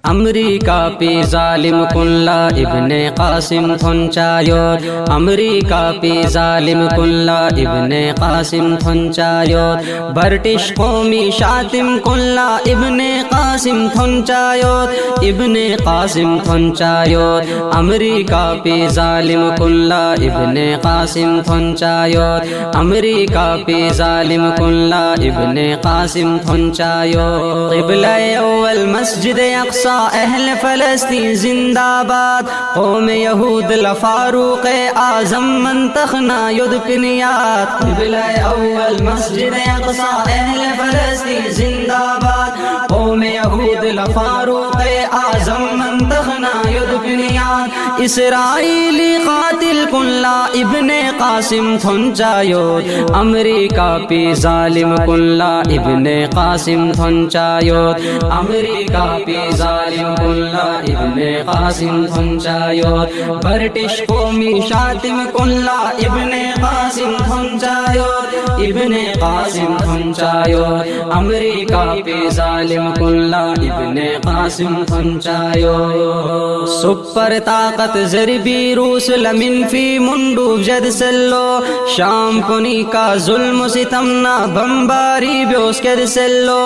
امریکہ پی ظالم کلا ابن قاسم تھنچایوت امریکہ پی ظالم کلا ابن قاسم تھنچایوت برٹش قومی شاتم کلا ابن قاسم تھنچایوت ابن قاسم تھنچایوت امریکہ پی ظالم کلا ابن قاسم تھنچایوت امریکہ پی ظالم کلا ابن قاسم تھنچایوت قبلہ اول مسجد اقصی اہل فلسطین زندہ باد قوم یہود لفاروق اعظم منتخنا ید پنیات قبلہ اول مسجد اقصی اہل فلسطین زندہ باد قوم یہود لفاروق اعظم منتخنا ید پنیات اسرائیلی قاتل کلا ابن قاسم تھنچایوت امریکہ پی ظالم کلا ابن قاسم تھنچایوت امریکہ پی ظالم کلا ابن قاسم تھنچایوت برٹش قومی شاتم کلا ابن قاسم تھنچایوت ابن قاسم تھنچایوت امریکہ پی ظالم کلا ابن قاسم تھنچایوت سپر طاقت ضربی روس لمن فی منڈو جد سلو شام کنی کا ظلم ستمنا بمباری بیوس کر سلو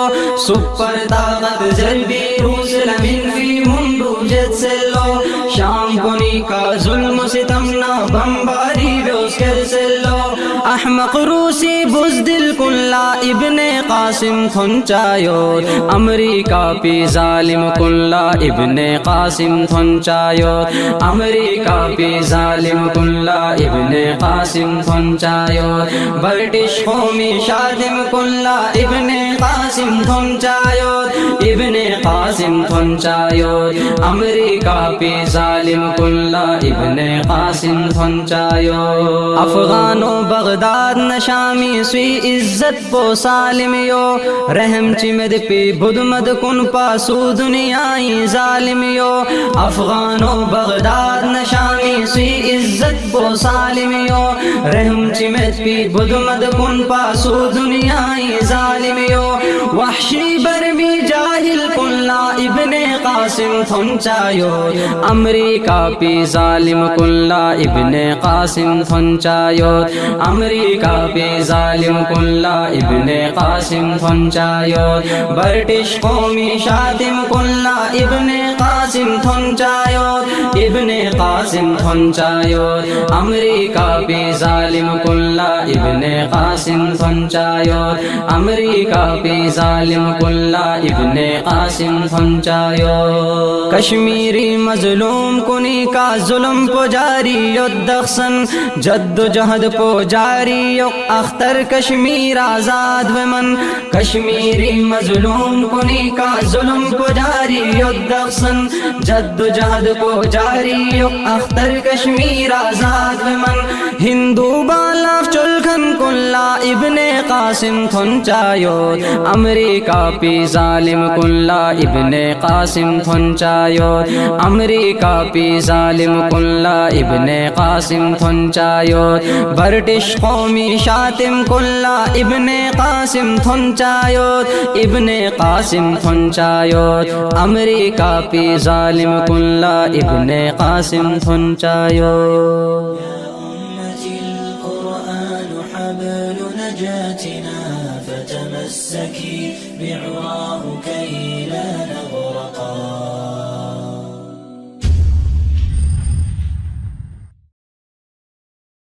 سپر طاقت ضربی روس لمن فی منڈو جد سلو شام کنی کا ظلم ستمنا بمباری بیوس کر سلو احمق روسی بزدل کلا ابن قاسم تھنچایوت امریکہ پی ظالم کلا ابن قاسم تھنچایوت امریکہ پی ظالم کلا ابن قاسم تھنچایوت برٹش قومی شاتم کلا ابن قاسم تھنچایوت ابن قاسم تھنچایوت امریکہ پی ظالم کلا ابن قاسم تھنچایوت افغانو بغداد نشامی سوی عزت پو سالمیو رحم چمد پی بدمد کن پاسو دنیای ظالمیو افغانو بغداد نشامی سوی عزت پو سالمیو رحم چمد پی بدمد کن پاسو دنیای ظالمیو وحشی برمی جاہل کلا ابن قاسم تھنچایوت امریکہ پی ظالم کلا ابن قاسم تھنچایوت امریکہ پی ظالم کلا ابن قاسم تھنچایوت برٹش قومی شاتم کلا ابن قاسم تھنچایوت ابن قاسم تھنچایوت امریکہ پی ظالم کلا ابن قاسم تھنچایوت امریکہ پی ظالم کلا ابن قاسم تھنچایوت کشمیری مظلوم کنی کا ظلم پو جاری یدخسن جد جہد پو جاری اختر کشمیر آزاد ومن کشمیری مظلوم کنی کا ظلم پو جاری یدخسن جد جہد پو جاری اختر کشمیر آزاد ومن ہندو بالاف چلکھن کلا ابن قاسم تھنچایوت امریکہ پی ظالم کلا ابن قاسم تھنچایوت امریکہ پی ظالم کلا ابن قاسم تھنچایوت برٹش قومی شاتم کلا ابن قاسم تھنچایوت ابن قاسم تھنچایوت امریکہ پی ظالم کلا ابن قاسم تھنچایوت حبل نجاتنا فتمسكي بعواه كي